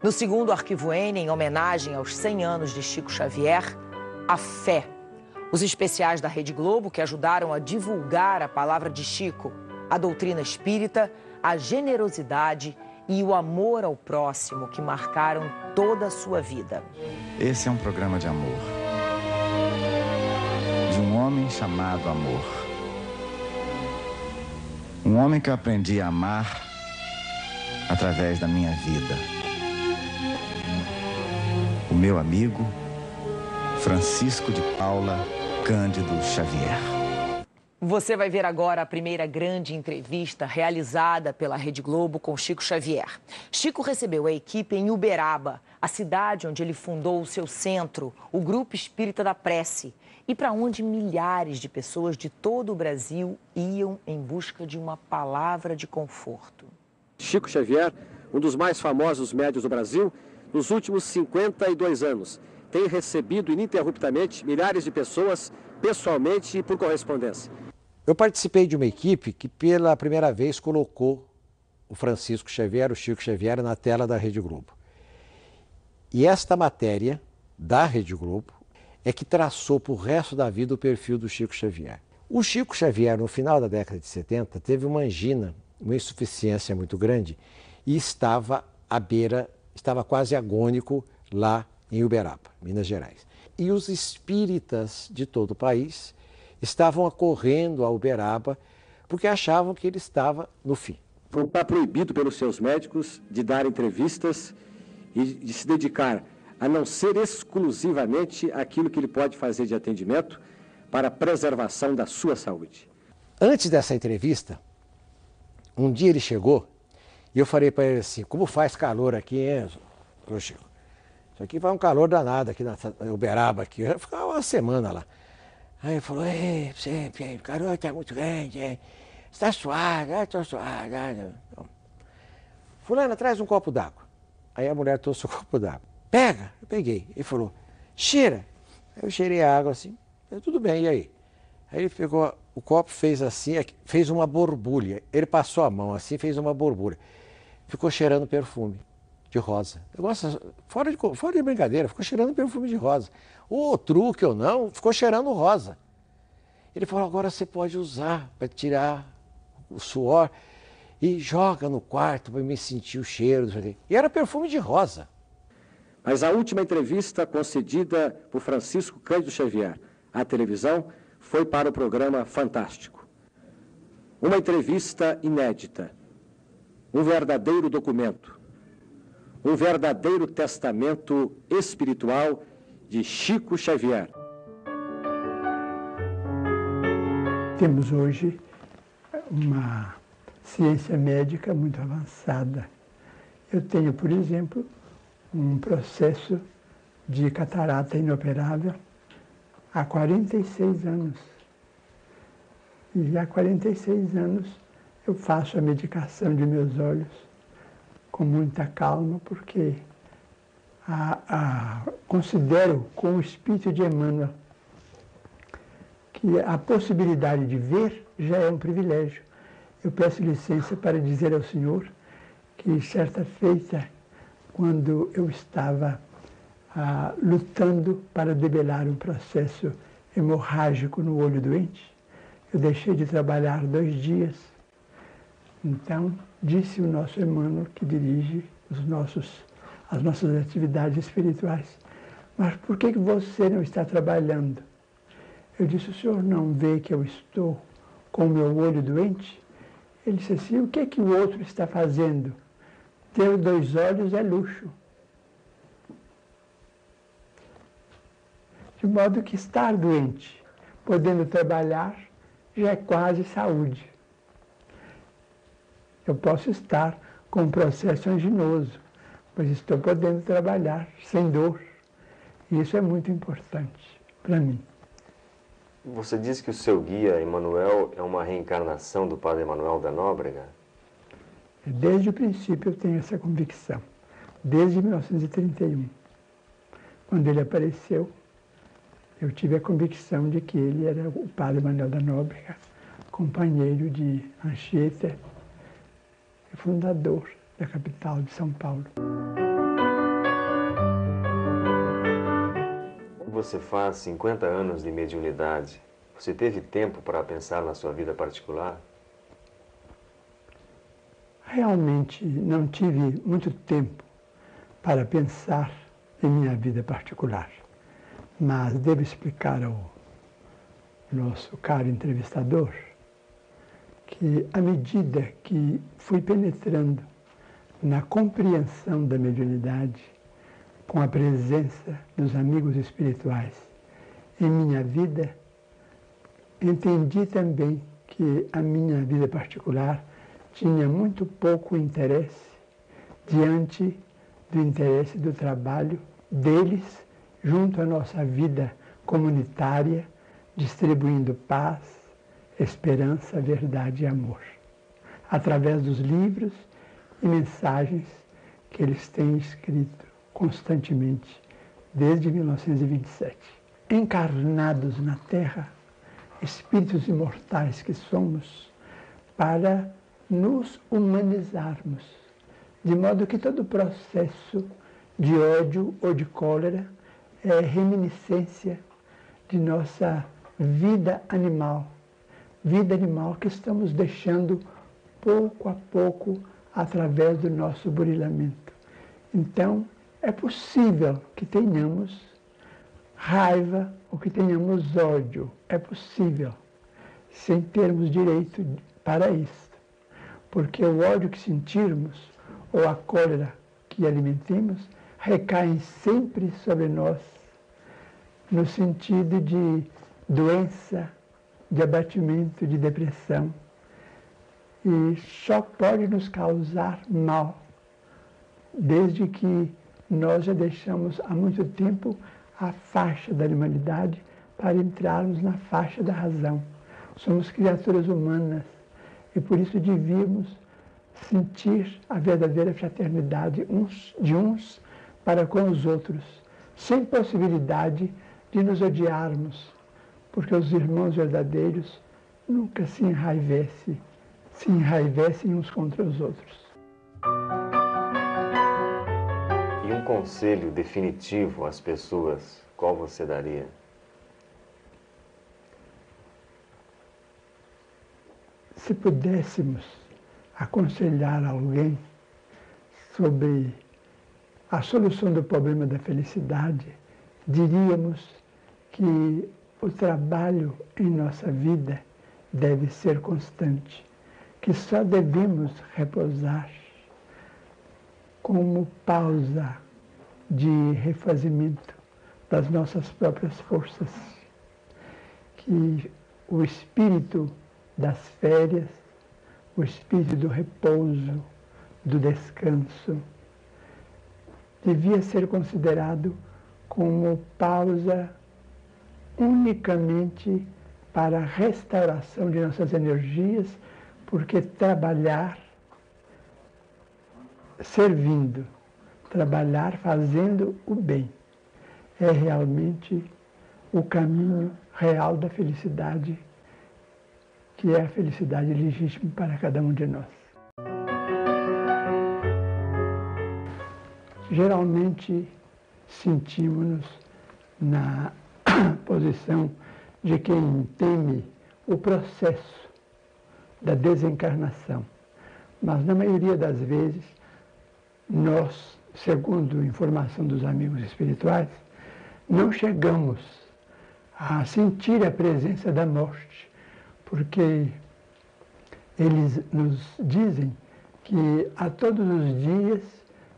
No segundo Arquivo N, em homenagem aos 100 anos de Chico Xavier, a fé. Os especiais da Rede Globo que ajudaram a divulgar a palavra de Chico, a doutrina espírita, a generosidade e o amor ao próximo que marcaram toda a sua vida. Esse é um programa de amor. De um homem chamado Amor. Um homem que eu aprendi a amar através da minha vida. O meu amigo Francisco de Paula Cândido Xavier. Você vai ver agora a primeira grande entrevista realizada pela Rede Globo com Chico Xavier. Chico recebeu a equipe em Uberaba, a cidade onde ele fundou o seu centro, o Grupo Espírita da Prece, e para onde milhares de pessoas de todo o Brasil iam em busca de uma palavra de conforto. Chico Xavier, um dos mais famosos médiuns do Brasil, nos últimos 52 anos, tem recebido ininterruptamente milhares de pessoas, pessoalmente e por correspondência. Eu participei de uma equipe que pela primeira vez colocou o Francisco Xavier, o Chico Xavier, na tela da Rede Globo. E esta matéria da Rede Globo é que traçou para o resto da vida o perfil do Chico Xavier. O Chico Xavier, no final da década de 70, teve uma angina, uma insuficiência muito grande e estava à beira, estava quase agônico lá em Uberaba, Minas Gerais. E os espíritas de todo o país estavam acorrendo a Uberaba porque achavam que ele estava no fim. Está proibido pelos seus médicos de dar entrevistas e de se dedicar a não ser exclusivamente aquilo que ele pode fazer de atendimento para a preservação da sua saúde. Antes dessa entrevista, um dia ele chegou e eu falei para ele assim, como faz calor aqui, hein, Chico? Isso aqui vai um calor danado aqui na Uberaba, aqui. Eu ia ficar uma semana lá. Aí ele falou, o calor está muito grande, você está suado, estou suado. Fulana, traz um copo d'água. Aí a mulher trouxe o copo d'água. Pega, eu peguei. Ele falou, cheira. Aí eu cheirei a água assim, tudo bem, e aí? Aí ele pegou o copo, fez assim, fez uma borbulha. Ele passou a mão assim, fez uma borbulha. Ficou cheirando perfume de rosa. Eu gosto, fora de brincadeira, ficou cheirando perfume de rosa. O truque ou não, ficou cheirando rosa. Ele falou, agora você pode usar para tirar o suor e joga no quarto para me sentir o cheiro. E era perfume de rosa. Mas a última entrevista concedida por Francisco Cândido Xavier à televisão foi para o programa Fantástico. Uma entrevista inédita, um verdadeiro documento, um verdadeiro testamento espiritual de Chico Xavier. Temos hoje uma ciência médica muito avançada. Eu tenho, por exemplo, um processo de catarata inoperável há 46 anos. E há 46 anos eu faço a medicação de meus olhos com muita calma, porque considero com o espírito de Emmanuel que a possibilidade de ver já é um privilégio. Eu peço licença para dizer ao senhor que certa feita, quando eu estava lutando para debelar um processo hemorrágico no olho doente, eu deixei de trabalhar 2 dias. Então, disse o nosso Emmanuel, que dirige as nossas atividades espirituais, mas por que você não está trabalhando? Eu disse, o senhor não vê que eu estou com o meu olho doente? Ele disse assim, o que o outro está fazendo? Ter 2 olhos é luxo. De modo que estar doente, podendo trabalhar, já é quase saúde. Eu posso estar com um processo anginoso, mas estou podendo trabalhar sem dor. E isso é muito importante para mim. Você diz que o seu guia, Emmanuel, é uma reencarnação do Padre Manuel da Nóbrega? Desde o princípio eu tenho essa convicção. Desde 1931. Quando ele apareceu, eu tive a convicção de que ele era o Padre Manuel da Nóbrega, companheiro de Anchieta, fundador da capital de São Paulo. você faz 50 anos de mediunidade, você teve tempo para pensar na sua vida particular? Realmente não tive muito tempo para pensar em minha vida particular, mas devo explicar ao nosso caro entrevistador que, à medida que fui penetrando na compreensão da mediunidade, com a presença dos amigos espirituais em minha vida, entendi também que a minha vida particular tinha muito pouco interesse diante do interesse do trabalho deles junto à nossa vida comunitária, distribuindo paz, esperança, verdade e amor, através dos livros e mensagens que eles têm escrito constantemente desde 1927. Encarnados na Terra, espíritos imortais que somos, para nos humanizarmos, de modo que todo processo de ódio ou de cólera é reminiscência de nossa vida animal que estamos deixando pouco a pouco através do nosso burilamento. Então, é possível que tenhamos raiva ou que tenhamos ódio, é possível, sem termos direito para isso. Porque o ódio que sentirmos ou a cólera que alimentemos recaem sempre sobre nós, no sentido de doença, de abatimento, de depressão. E só pode nos causar mal, desde que nós já deixamos há muito tempo a faixa da animalidade para entrarmos na faixa da razão. Somos criaturas humanas e por isso devíamos sentir a verdadeira fraternidade de uns para com os outros, sem possibilidade de nos odiarmos, porque os irmãos verdadeiros nunca se enraivecem uns contra os outros. E um conselho definitivo às pessoas, qual você daria? Se pudéssemos aconselhar alguém sobre a solução do problema da felicidade, diríamos que o trabalho em nossa vida deve ser constante, que só devemos repousar como pausa de refazimento das nossas próprias forças, que o espírito das férias, o espírito do repouso, do descanso, devia ser considerado como pausa unicamente para a restauração de nossas energias, porque trabalhar servindo, trabalhar fazendo o bem, é realmente o caminho real da felicidade, que é a felicidade legítima para cada um de nós. Geralmente sentimos-nos na posição de quem teme o processo da desencarnação, mas na maioria das vezes nós, segundo informação dos amigos espirituais, não chegamos a sentir a presença da morte, porque eles nos dizem que a todos os dias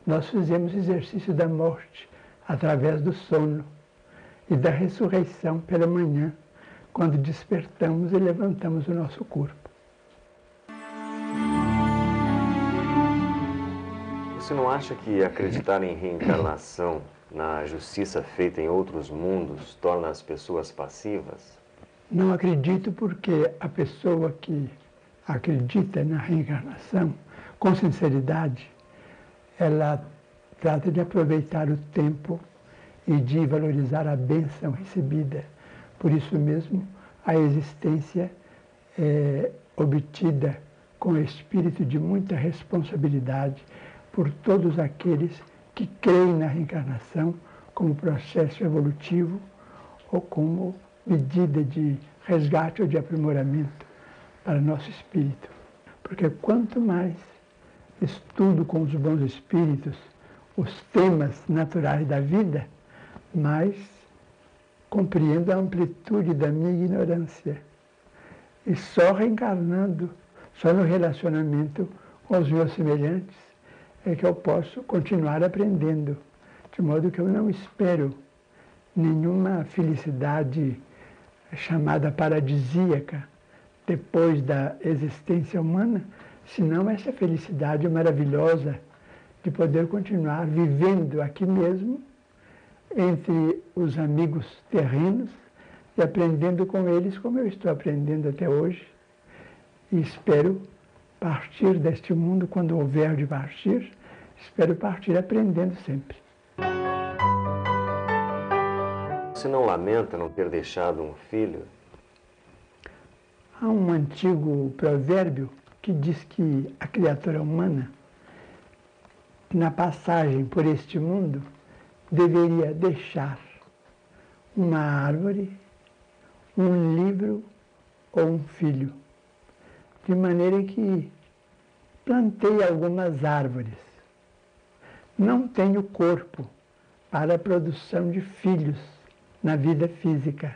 nós fizemos exercício da morte através do sono e da ressurreição pela manhã, quando despertamos e levantamos o nosso corpo. Você não acha que acreditar em reencarnação, na justiça feita em outros mundos, torna as pessoas passivas? Não acredito, porque a pessoa que acredita na reencarnação, com sinceridade, ela trata de aproveitar o tempo e de valorizar a bênção recebida. Por isso mesmo, a existência é obtida com espírito de muita responsabilidade por todos aqueles que creem na reencarnação como processo evolutivo, ou como medida de resgate ou de aprimoramento para nosso espírito. Porque quanto mais estudo com os bons espíritos os temas naturais da vida, mais compreendo a amplitude da minha ignorância. E só reencarnando, só no relacionamento com os meus semelhantes, é que eu posso continuar aprendendo, de modo que eu não espero nenhuma felicidade chamada paradisíaca depois da existência humana, senão essa felicidade maravilhosa de poder continuar vivendo aqui mesmo, entre os amigos terrenos, e aprendendo com eles como eu estou aprendendo até hoje. E espero partir deste mundo, quando houver de partir, espero partir aprendendo sempre. Você não lamenta não ter deixado um filho? Há um antigo provérbio que diz que a criatura humana, na passagem por este mundo, deveria deixar uma árvore, um livro ou um filho. De maneira que plantei algumas árvores. Não tenho corpo para a produção de filhos na vida física,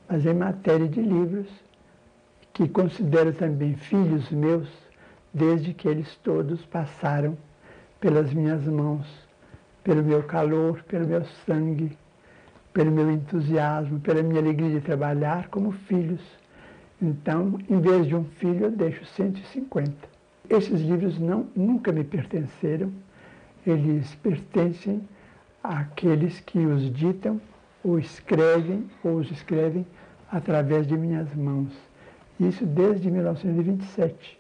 mas em matéria de livros, que considero também filhos meus, desde que eles todos passaram pelas minhas mãos, pelo meu calor, pelo meu sangue, pelo meu entusiasmo, pela minha alegria de trabalhar como filhos. Então, em vez de um filho, eu deixo 150. Esses livros nunca me pertenceram, eles pertencem àqueles que os ditam, ou os escrevem através de minhas mãos. Isso desde 1927.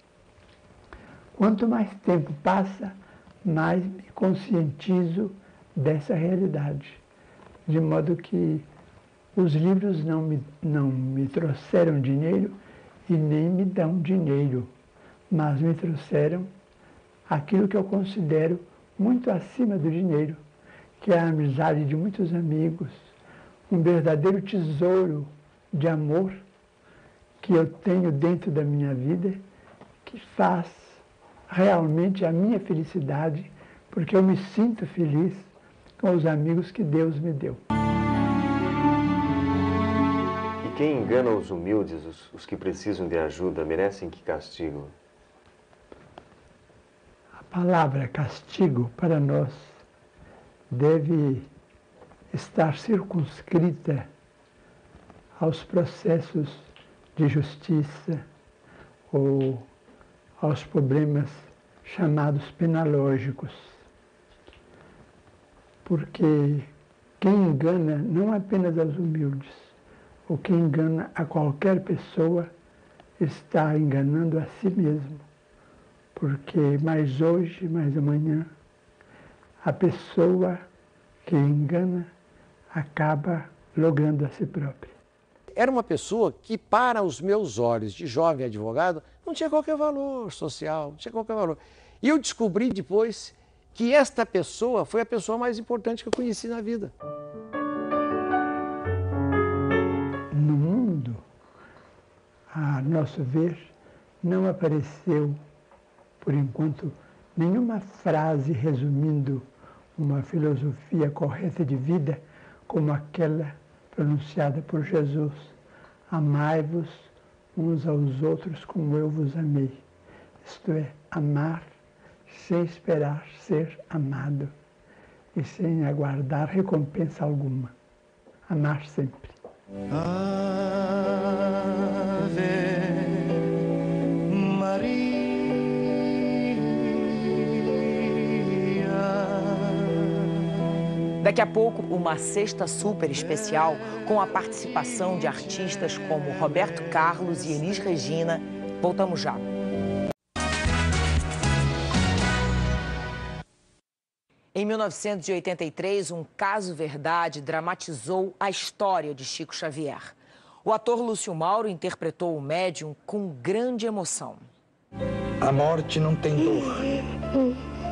Quanto mais tempo passa, mais me conscientizo dessa realidade. De modo que os livros não me trouxeram dinheiro e nem me dão dinheiro, mas me trouxeram aquilo que eu considero muito acima do dinheiro, que é a amizade de muitos amigos, um verdadeiro tesouro de amor que eu tenho dentro da minha vida, que faz realmente a minha felicidade, porque eu me sinto feliz com os amigos que Deus me deu. E quem engana os humildes, os que precisam de ajuda, merecem que castigo? A palavra castigo para nós deve estar circunscrita aos processos de justiça ou aos problemas chamados penalógicos. Porque quem engana não apenas aos humildes, ou quem engana a qualquer pessoa, está enganando a si mesmo. Porque mais hoje, mais amanhã, a pessoa que engana acaba logrando a si própria. Era uma pessoa que, para os meus olhos de jovem advogado, não tinha qualquer valor social, não tinha qualquer valor. E eu descobri depois que esta pessoa foi a pessoa mais importante que eu conheci na vida. No mundo, a nosso ver, não apareceu, por enquanto, nenhuma frase resumindo uma filosofia correta de vida como aquela pronunciada por Jesus: amai-vos uns aos outros como eu vos amei. Isto é, amar sem esperar ser amado e sem aguardar recompensa alguma. Amar sempre. Ave Maria. Daqui a pouco, uma sexta super especial com a participação de artistas como Roberto Carlos e Elis Regina. Voltamos já. Em 1983, um caso verdade dramatizou a história de Chico Xavier. O ator Lúcio Mauro interpretou o médium com grande emoção. A morte não tem dor.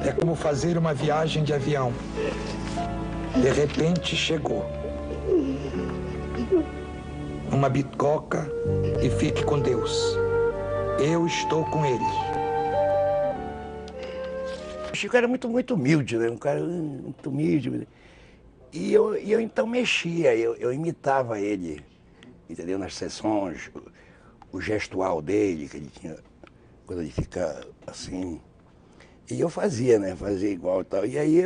É como fazer uma viagem de avião. De repente chegou. uma bitoca e fique com Deus. Eu estou com ele. O Chico era muito humilde, né? Um cara muito humilde. E eu então mexia, eu imitava ele, entendeu? Nas sessões, o gestual dele, que ele tinha coisa de ficar assim. E eu fazia, né? Fazia igual e tal. E aí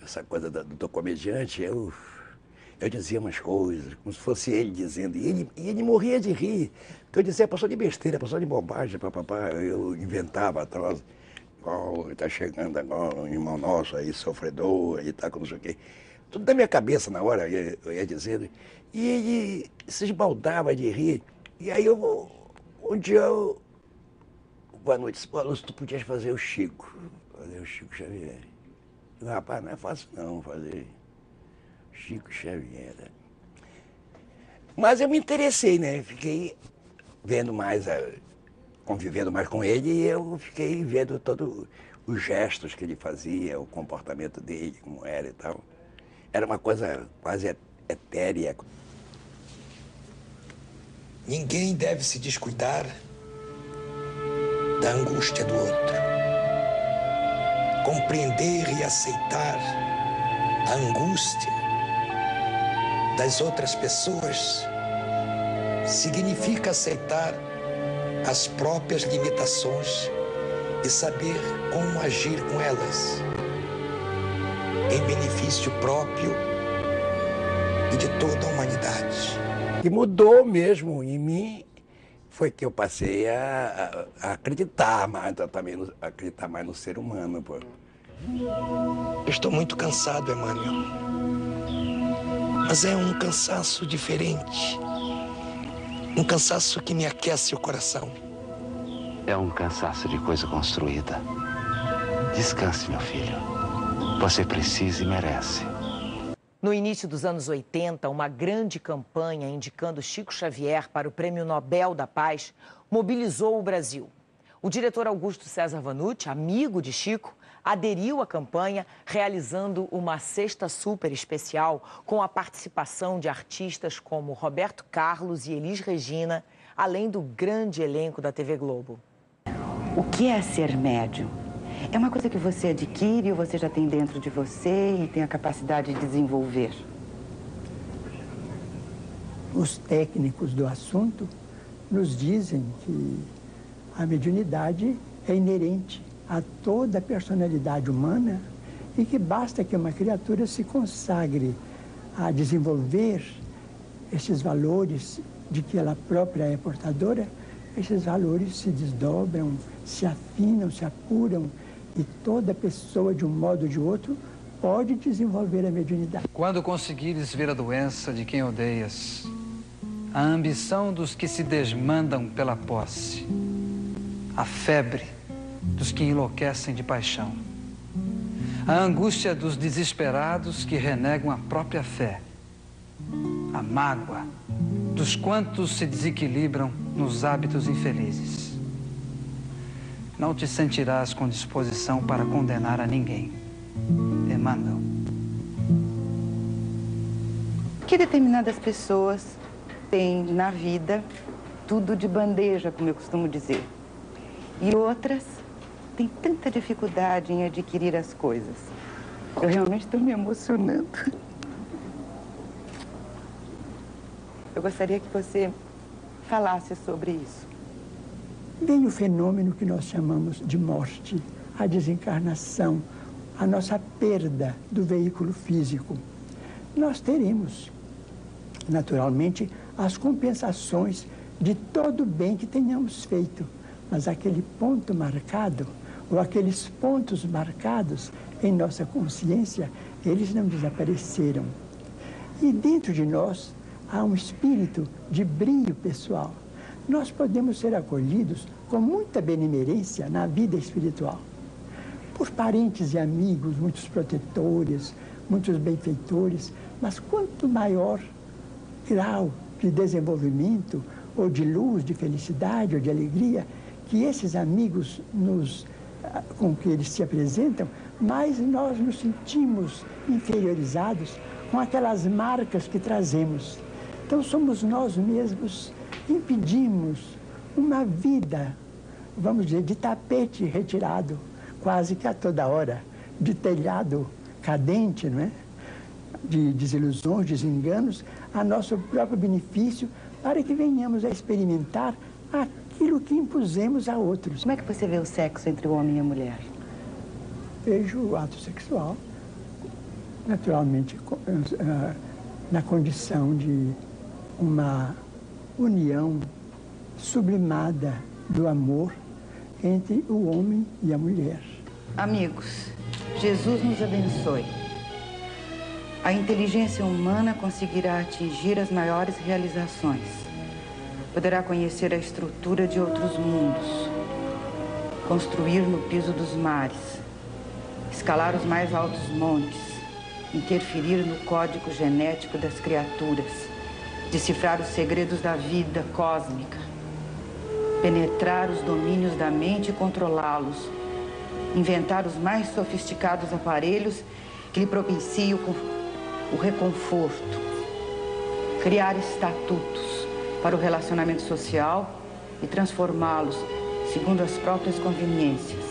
essa coisa do comediante, eu dizia umas coisas, como se fosse ele dizendo. E ele morria de rir. Então eu dizia, passou de besteira, passou de bobagem, papapá. Eu inventava atroz. Igual está chegando agora um irmão nosso aí, sofredor, e tá com não sei o quê. Tudo na minha cabeça na hora, eu ia dizendo. E ele se esbaldava de rir. E aí um dia boa noite, disse, Lúcio, tu podias fazer o Chico Xavier. Eu, rapaz, não é fácil não fazer Chico Xavier. Mas eu me interessei, né? Fiquei vendo mais, convivendo mais com ele, e eu fiquei vendo todos os gestos que ele fazia, o comportamento dele, como era e tal. Era uma coisa quase etérea. Ninguém deve se descuidar da angústia do outro. Compreender e aceitar a angústia das outras pessoas significa aceitar as próprias limitações e saber como agir com elas, em benefício próprio e de toda a humanidade. E mudou mesmo em mim, foi que eu passei a acreditar mais, acreditar mais no ser humano, pô. Eu estou muito cansado, Emmanuel. Mas é um cansaço diferente. Um cansaço que me aquece o coração. É um cansaço de coisa construída. Descanse, meu filho. Você precisa e merece. No início dos anos 80, uma grande campanha indicando Chico Xavier para o Prêmio Nobel da Paz mobilizou o Brasil. O diretor Augusto César Vanucci, amigo de Chico, aderiu à campanha, realizando uma cesta super especial com a participação de artistas como Roberto Carlos e Elis Regina, além do grande elenco da TV Globo. O que é ser médium? É uma coisa que você adquire ou você já tem dentro de você e tem a capacidade de desenvolver? Os técnicos do assunto nos dizem que a mediunidade é inerente a toda a personalidade humana e que basta que uma criatura se consagre a desenvolver esses valores de que ela própria é portadora, esses valores se desdobram, se afinam, se apuram e toda pessoa, de um modo ou de outro, pode desenvolver a mediunidade. Quando conseguires ver a doença de quem odeias, a ambição dos que se desmandam pela posse, a febre dos que enlouquecem de paixão, a angústia dos desesperados que renegam a própria fé, a mágoa dos quantos se desequilibram nos hábitos infelizes. Não te sentirás com disposição para condenar a ninguém. Emmanuel. Que determinadas pessoas têm na vida tudo de bandeja, como eu costumo dizer. E outras têm tanta dificuldade em adquirir as coisas. Eu realmente estou me emocionando. Eu gostaria que você falasse sobre isso. Vem o fenômeno que nós chamamos de morte, a desencarnação, a nossa perda do veículo físico. Nós teremos, naturalmente, as compensações de todo o bem que tenhamos feito, mas aquele ponto marcado, ou aqueles pontos marcados em nossa consciência, eles não desapareceram. E dentro de nós há um espírito de brilho pessoal. Nós podemos ser acolhidos com muita benemerência na vida espiritual. Por parentes e amigos, muitos protetores, muitos benfeitores, mas quanto maior grau de desenvolvimento, ou de luz, de felicidade, ou de alegria, que esses amigos com que eles se apresentam, mais nós nos sentimos inferiorizados com aquelas marcas que trazemos. Então somos nós mesmos que impedimos uma vida, vamos dizer, de tapete retirado, quase que a toda hora, de telhado cadente, não é? De desilusões, desenganos, a nosso próprio benefício, para que venhamos a experimentar aquilo que impusemos a outros. Como é que você vê o sexo entre o homem e a mulher? Vejo o ato sexual, naturalmente, na condição de uma união sublimada do amor entre o homem e a mulher. Amigos, Jesus nos abençoe. A inteligência humana conseguirá atingir as maiores realizações. Poderá conhecer a estrutura de outros mundos, construir no piso dos mares, escalar os mais altos montes, interferir no código genético das criaturas, decifrar os segredos da vida cósmica, penetrar os domínios da mente e controlá-los, inventar os mais sofisticados aparelhos que lhe propiciam o reconforto, criar estatutos para o relacionamento social e transformá-los segundo as próprias conveniências,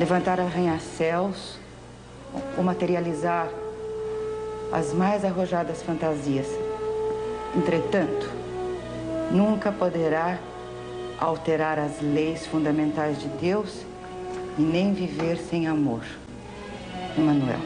levantar arranha-céus ou materializar as mais arrojadas fantasias. Entretanto, nunca poderá alterar as leis fundamentais de Deus e nem viver sem amor. Emmanuel.